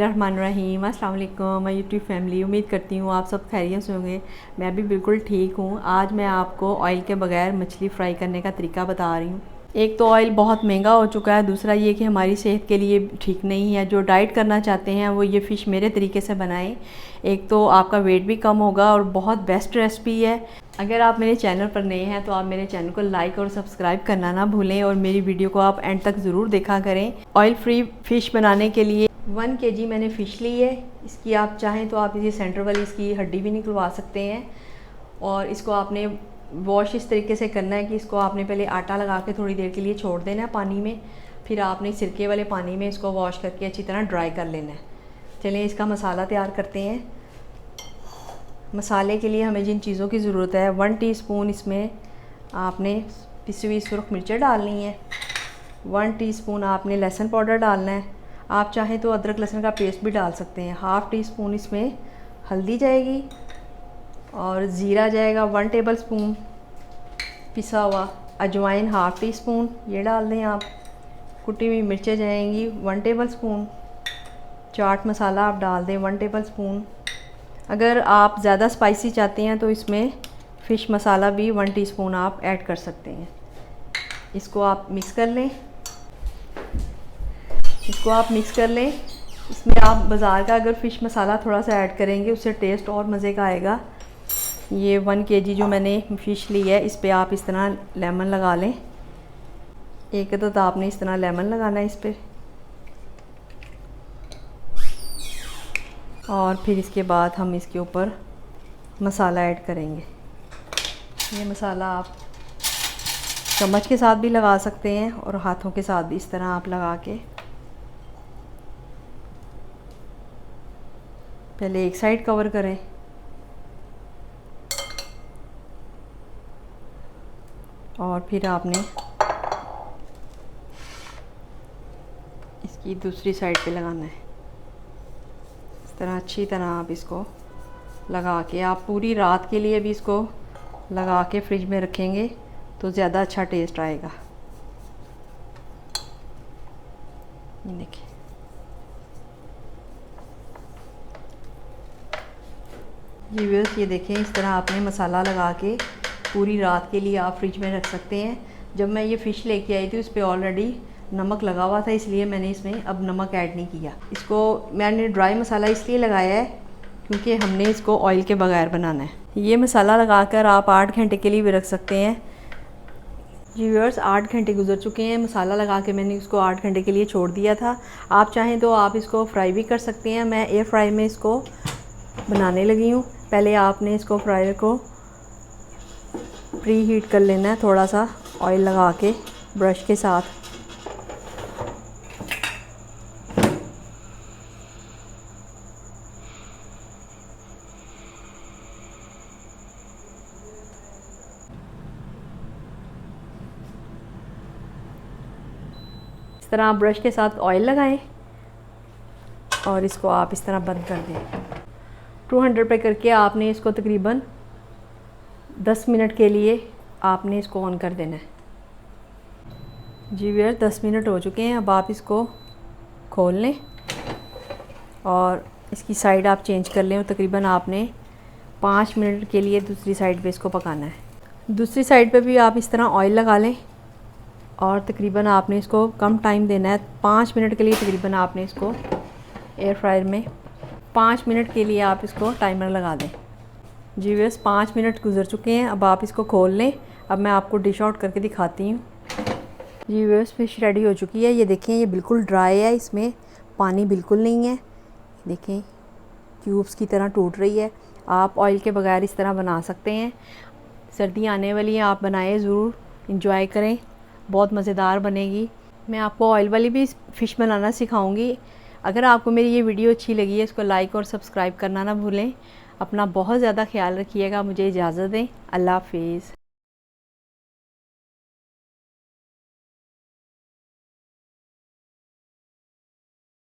बिस्मिल्लाहिर्रहमानिर्रहीम। अस्सलाम वालेकुम माय यूट्यूब फैमिली। उम्मीद करती हूँ आप सब खैरियत से होंगे। मैं भी बिल्कुल ठीक हूँ। आज मैं आपको ऑयल के बगैर मछली फ़्राई करने का तरीका बता रही हूँ। एक तो ऑयल बहुत महंगा हो चुका है, दूसरा ये कि हमारी सेहत के लिए ठीक नहीं है। जो डाइट करना चाहते हैं वो ये फ़िश मेरे तरीके से बनाएं। एक तो आपका वेट भी कम होगा और बहुत बेस्ट रेसिपी है। अगर आप मेरे चैनल पर नए हैं तो आप मेरे चैनल को लाइक और सब्सक्राइब करना ना भूलें और मेरी वीडियो को आप एंड तक ज़रूर देखा करें। ऑयल फ्री फ़िश बनाने के लिए 1 kg मैंने फ़िश ली है। इसकी आप चाहें तो आप इसे सेंटर वाली इसकी हड्डी भी निकलवा सकते हैं। और इसको आपने वॉश इस तरीके से करना है कि इसको आपने पहले आटा लगा के थोड़ी देर के लिए छोड़ देना है पानी में। फिर आपने सिरके वाले पानी में इसको वॉश करके अच्छी तरह ड्राई कर लेना है। चलिए इसका मसाला तैयार करते हैं। मसाले के लिए हमें जिन चीज़ों की ज़रूरत है, 1 टीस्पून इसमें आपने पिसी हुई सुरख मिर्चें डालनी है। 1 टीस्पून आपने लहसुन पाउडर डालना है। आप चाहें तो अदरक लहसुन का पेस्ट भी डाल सकते हैं। 1/2 टीस्पून इसमें हल्दी जाएगी और ज़ीरा जाएगा 1 टेबलस्पून। पिसा हुआ अजवाइन 1/2 टीस्पून ये डाल दें आप। कुटी हुई मिर्चें जाएंगी 1 टेबलस्पून। चाट मसाला आप डाल दें 1 टेबलस्पून। अगर आप ज़्यादा स्पाइसी चाहते हैं तो इसमें फ़िश मसाला भी 1 टीस्पून आप ऐड कर सकते हैं। इसको आप मिक्स कर लें। इसमें आप बाज़ार का अगर फ़िश मसाला थोड़ा सा ऐड करेंगे उससे टेस्ट और मज़े का आएगा। ये 1 kg जो मैंने फ़िश ली है इस पे आप इस तरह लेमन लगा लें। एक तो आपने इस तरह लेमन लगाना है इस पर। और फिर इसके बाद हम इसके ऊपर मसाला ऐड करेंगे। ये मसाला आप चम्मच के साथ भी लगा सकते हैं और हाथों के साथ भी इस तरह आप लगा के पहले एक साइड कवर करें और फिर आपने इसकी दूसरी साइड पे लगाना है। इस तरह अच्छी तरह आप इसको लगा के आप पूरी रात के लिए भी इसको लगा के फ्रिज में रखेंगे तो ज़्यादा अच्छा टेस्ट आएगा। ये देखिए, जी व्यूअर्स, ये देखें इस तरह आपने मसाला लगा के पूरी रात के लिए आप फ्रिज में रख सकते हैं। जब मैं ये फ़िश लेके आई थी उस पर ऑलरेडी नमक लगा हुआ था, इसलिए मैंने इसमें अब नमक ऐड नहीं किया। इसको मैंने ड्राई मसाला इसलिए लगाया है क्योंकि हमने इसको ऑयल के बगैर बनाना है। ये मसाला लगाकर आप 8 घंटे के लिए भी रख सकते हैं। जी व्यूअर्स, 8 घंटे गुजर चुके हैं। मसाला लगा के मैंने इसको 8 घंटे के लिए छोड़ दिया था। आप चाहें तो आप इसको फ्राई भी कर सकते हैं। मैं एयर फ्राई में इसको बनाने लगी हूँ। पहले आपने इसको फ्रायर को प्री हीट कर लेना है, थोड़ा सा ऑयल लगा के ब्रश के साथ। इस तरह आप ब्रश के साथ ऑयल लगाएं और इसको आप इस तरह बंद कर दें। 200 पे करके आपने इसको तकरीबन 10 मिनट के लिए आपने इसको ऑन कर देना है। जी व्यूअर्स, 10 मिनट हो चुके हैं। अब आप इसको खोल लें और इसकी साइड आप चेंज कर लें और तकरीबन आपने 5 मिनट के लिए दूसरी साइड पे इसको पकाना है। दूसरी साइड पे भी आप इस तरह ऑयल लगा लें और तकरीबन आपने इसको कम टाइम देना है। 5 मिनट के लिए तकरीबन आपने इसको एयर फ्रायर में 5 मिनट के लिए आप इसको टाइमर लगा दें। जी व्यूअर्स, 5 मिनट गुजर चुके हैं। अब आप इसको खोल लें। अब मैं आपको डिश आउट करके दिखाती हूँ। जी व्यूअर्स, फ़िश रेडी हो चुकी है। ये देखें, ये बिल्कुल ड्राई है, इसमें पानी बिल्कुल नहीं है। देखें, क्यूब्स की तरह टूट रही है। आप ऑयल के बगैर इस तरह बना सकते हैं। सर्दी आने वाली है, आप बनाएं ज़रूर, इंजॉय करें, बहुत मज़ेदार बनेगी। मैं आपको ऑयल वाली भी फ़िश बनाना सिखाऊंगी। अगर आपको मेरी ये वीडियो अच्छी लगी है इसको लाइक और सब्सक्राइब करना ना भूलें। अपना बहुत ज़्यादा ख्याल रखिएगा। मुझे इजाज़त दें। अल्लाह हाफ़िज़।